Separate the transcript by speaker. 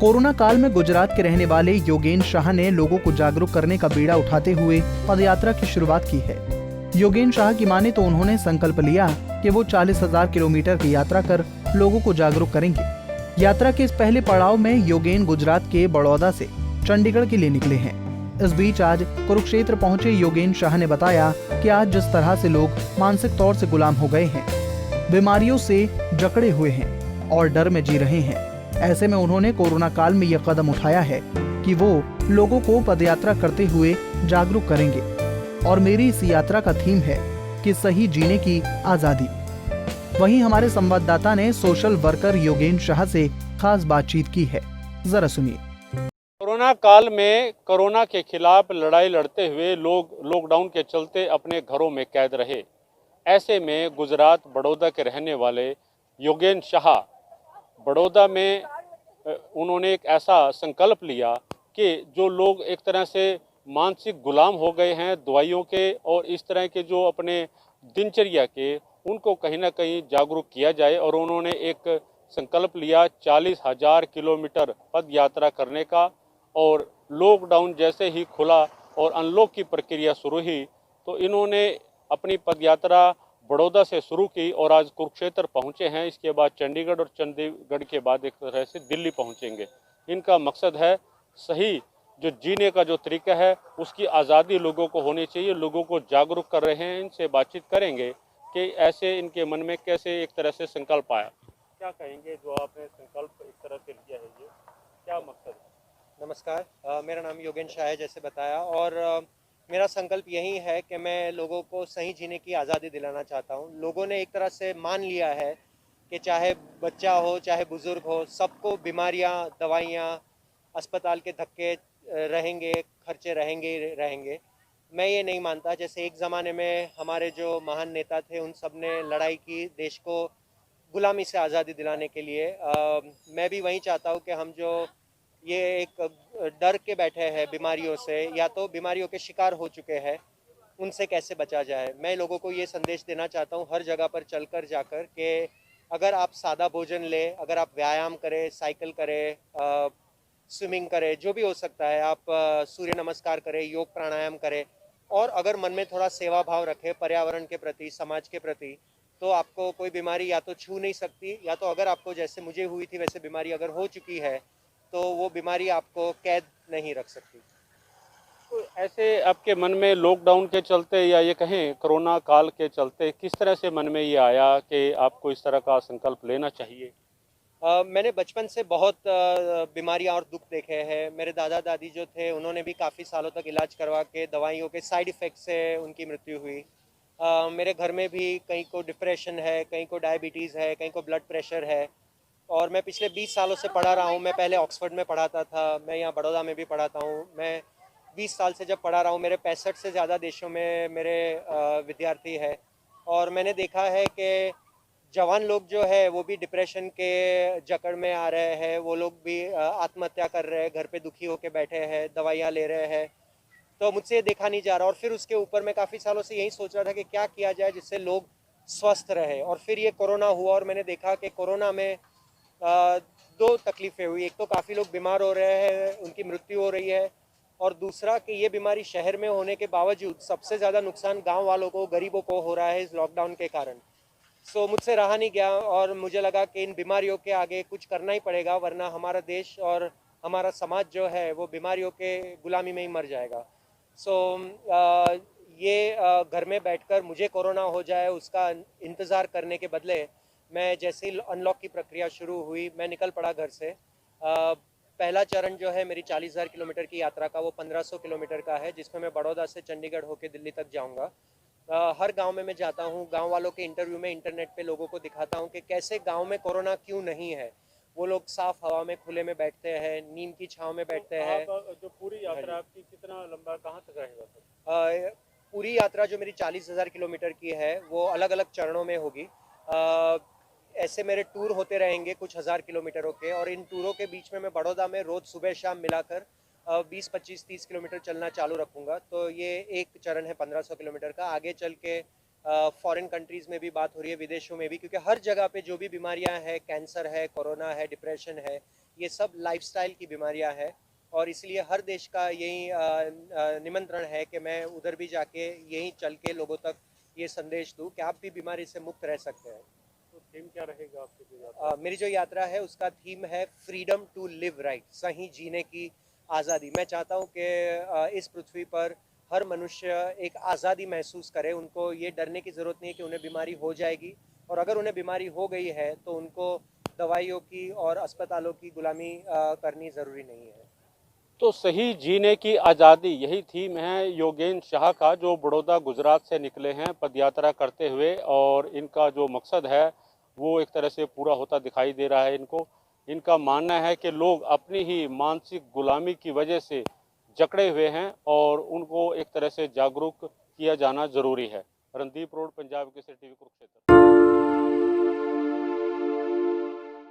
Speaker 1: Corona काल में गुजरात के रहने वाले योगेन शाह ने लोगों को जागरूक करने का बीड़ा उठाते हुए पदयात्रा की शुरुआत की है। योगेन शाह की माने तो उन्होंने संकल्प लिया कि वो 40,000 किलोमीटर की यात्रा कर लोगों को जागरूक करेंगे। यात्रा के इस पहले पड़ाव में योगेन गुजरात के बड़ौदा से चंडीगढ़ के लिए निकले हैं। इस बीच आज कुरुक्षेत्र पहुंचे योगेन शाह ने बताया कि आज जिस तरह से लोग मानसिक तौर से गुलाम हो गए हैं, बीमारियों से जकड़े हुए हैं और डर में जी रहे हैं, ऐसे में उन्होंने कोरोना काल में यह कदम उठाया है कि वो लोगों को पदयात्रा करते हुए जागरूक करेंगे। और मेरी इस यात्रा का थीम है कि सही जीने की आजादी। वहीं हमारे संवाददाता ने सोशल वर्कर योगेन शाह से खास बातचीत की है, जरा सुनिए।
Speaker 2: कोरोना काल में कोरोना के खिलाफ लड़ाई लड़ते हुए लोग लॉकडाउन के चलते अपने घरों में कैद रहे। ऐसे में गुजरात बड़ौदा के रहने वाले योगेन शाह बड़ौदा में उन्होंने एक ऐसा संकल्प लिया कि जो लोग एक तरह से मानसिक गुलाम हो गए हैं दवाइयों के और इस तरह के जो अपने दिनचर्या के, उनको कहीं ना कहीं जागरूक किया जाए। और उन्होंने एक संकल्प लिया 40,000 किलोमीटर पद यात्रा करने का। और लॉकडाउन जैसे ही खुला और अनलॉक की प्रक्रिया शुरू हुई तो इन्होंने अपनी पदयात्रा बड़ौदा से शुरू की और आज कुरुक्षेत्र पहुंचे हैं। इसके बाद चंडीगढ़ और चंडीगढ़ के बाद एक तरह से दिल्ली पहुंचेंगे। इनका मकसद है सही जो जीने का जो तरीका है उसकी आज़ादी लोगों को होनी चाहिए। लोगों को जागरूक कर रहे हैं, इनसे बातचीत करेंगे कि ऐसे इनके मन में कैसे एक तरह से संकल्प आया। क्या कहेंगे जो आपने संकल्प एक तरह से लिया है, ये क्या मकसद है?
Speaker 3: नमस्कार, मेरा नाम योगेन शाह है जैसे बताया, और मेरा संकल्प यही है कि मैं लोगों को सही जीने की आज़ादी दिलाना चाहता हूँ। लोगों ने एक तरह से मान लिया है कि चाहे बच्चा हो चाहे बुज़ुर्ग हो, सबको बीमारियाँ, दवाइयाँ, अस्पताल के धक्के रहेंगे, खर्चे रहेंगे। मैं ये नहीं मानता। जैसे एक ज़माने में हमारे जो महान नेता थे उन सब ने लड़ाई की देश को गुलामी से आज़ादी दिलाने के लिए। मैं भी वही चाहता हूँ कि हम जो ये एक डर के बैठे हैं बीमारियों से, या तो बीमारियों के शिकार हो चुके हैं, उनसे कैसे बचा जाए। मैं लोगों को ये संदेश देना चाहता हूँ हर जगह पर चलकर जाकर कि अगर आप सादा भोजन लें, अगर आप व्यायाम करें, साइकिल करें, स्विमिंग करें, जो भी हो सकता है, आप सूर्य नमस्कार करें, योग प्राणायाम करें, और अगर मन में थोड़ा सेवा भाव रखें पर्यावरण के प्रति, समाज के प्रति, तो आपको कोई बीमारी या तो छू नहीं सकती, या तो अगर आपको जैसे मुझे हुई थी वैसे बीमारी अगर हो चुकी है तो वो बीमारी आपको कैद नहीं रख सकती।
Speaker 2: तो ऐसे आपके मन में लॉकडाउन के चलते या ये कहें कोरोना काल के चलते किस तरह से मन में ये आया कि आपको इस तरह का संकल्प लेना चाहिए?
Speaker 3: मैंने बचपन से बहुत बीमारियां और दुख देखे हैं। मेरे दादा दादी जो थे उन्होंने भी काफ़ी सालों तक इलाज करवा के दवाइयों के साइड इफ़ेक्ट से उनकी मृत्यु हुई। मेरे घर में भी कहीं को डिप्रेशन है, कहीं को डायबिटीज़ है, कहीं को ब्लड प्रेशर है। और मैं पिछले 20 सालों से पढ़ा रहा हूँ। मैं पहले ऑक्सफोर्ड में पढ़ाता था, मैं यहाँ बड़ौदा में भी पढ़ाता हूँ। मैं 20 साल से जब पढ़ा रहा हूँ, मेरे 65 से ज़्यादा देशों में मेरे विद्यार्थी हैं। और मैंने देखा है कि जवान लोग जो है वो भी डिप्रेशन के जकड़ में आ रहे हैं, वो लोग भी आत्महत्या कर रहे हैं, घर पे दुखी होकर बैठे हैं, दवाइयाँ ले रहे हैं। तो मुझसे ये देखा नहीं जा रहा। और फिर उसके ऊपर मैं काफ़ी सालों से यही सोच रहा था कि क्या किया जाए जिससे लोग स्वस्थ रहे। और फिर ये कोरोना हुआ और मैंने देखा कि कोरोना में दो तकलीफ़ें हुई। एक तो काफ़ी लोग बीमार हो रहे हैं, उनकी मृत्यु हो रही है, और दूसरा कि ये बीमारी शहर में होने के बावजूद सबसे ज़्यादा नुकसान गांव वालों को, गरीबों को हो रहा है इस लॉकडाउन के कारण। सो मुझसे रहा नहीं गया और मुझे लगा कि इन बीमारियों के आगे कुछ करना ही पड़ेगा, वरना हमारा देश और हमारा समाज जो है वो बीमारियों के गुलामी में ही मर जाएगा। सो ये घर में बैठकर मुझे कोरोना हो जाए उसका इंतज़ार करने के बदले, मैं जैसे ही अनलॉक की प्रक्रिया शुरू हुई मैं निकल पड़ा घर से। पहला चरण जो है मेरी 40,000 किलोमीटर की यात्रा का, वो 1500 किलोमीटर का है, जिसमें मैं बड़ौदा से चंडीगढ़ होकर दिल्ली तक जाऊंगा। हर गांव में मैं जाता हूं, गांव वालों के इंटरव्यू में इंटरनेट पे लोगों को दिखाता हूं कि कैसे गांव में कोरोना क्यों नहीं है। वो लोग साफ हवा में खुले में बैठते हैं, नीम की छांव में बैठते हैं।
Speaker 2: जो पूरी यात्रा आपकी कितना लंबा, कहाँ तक रहेगा?
Speaker 3: पूरी यात्रा जो मेरी 40,000 किलोमीटर की है वो अलग अलग चरणों में होगी। ऐसे मेरे टूर होते रहेंगे कुछ हज़ार किलोमीटरों के, और इन टूरों के बीच में मैं बड़ौदा में रोज़ सुबह शाम मिलाकर 20, 25, 30 किलोमीटर चलना चालू रखूँगा। तो ये एक चरण है 1500 किलोमीटर का। आगे चल के फॉरेन कंट्रीज़ में भी बात हो रही है, विदेशों में भी, क्योंकि हर जगह पे जो भी बीमारियां हैं, कैंसर है, कोरोना है, डिप्रेशन है, ये सब लाइफस्टाइल की बीमारियां हैं और इसलिए हर देश का यही निमंत्रण है कि मैं उधर भी जाके यहीं चल के लोगों तक ये संदेश दूं कि आप भी बीमारी से मुक्त रह सकते हैं।
Speaker 2: तो थीम क्या रहेगा आपकी जो यात्रा?
Speaker 3: मेरी जो यात्रा है उसका थीम है फ्रीडम टू लिव राइट, सही जीने की आज़ादी। मैं चाहता हूँ कि इस पृथ्वी पर हर मनुष्य एक आज़ादी महसूस करे। उनको ये डरने की ज़रूरत नहीं है कि उन्हें बीमारी हो जाएगी, और अगर उन्हें बीमारी हो गई है तो उनको दवाइयों की और अस्पतालों की गुलामी करनी ज़रूरी नहीं है।
Speaker 2: तो सही जीने की आज़ादी, यही थीम है योगेंद्र शाह का, जो बड़ौदा गुजरात से निकले हैं पदयात्रा करते हुए, और इनका जो मकसद है वो एक तरह से पूरा होता दिखाई दे रहा है इनको। इनका मानना है कि लोग अपनी ही मानसिक गुलामी की वजह से जकड़े हुए हैं और उनको एक तरह से जागरूक किया जाना ज़रूरी है। Randeep road, Punjab Kesari TV, Kurukshetra.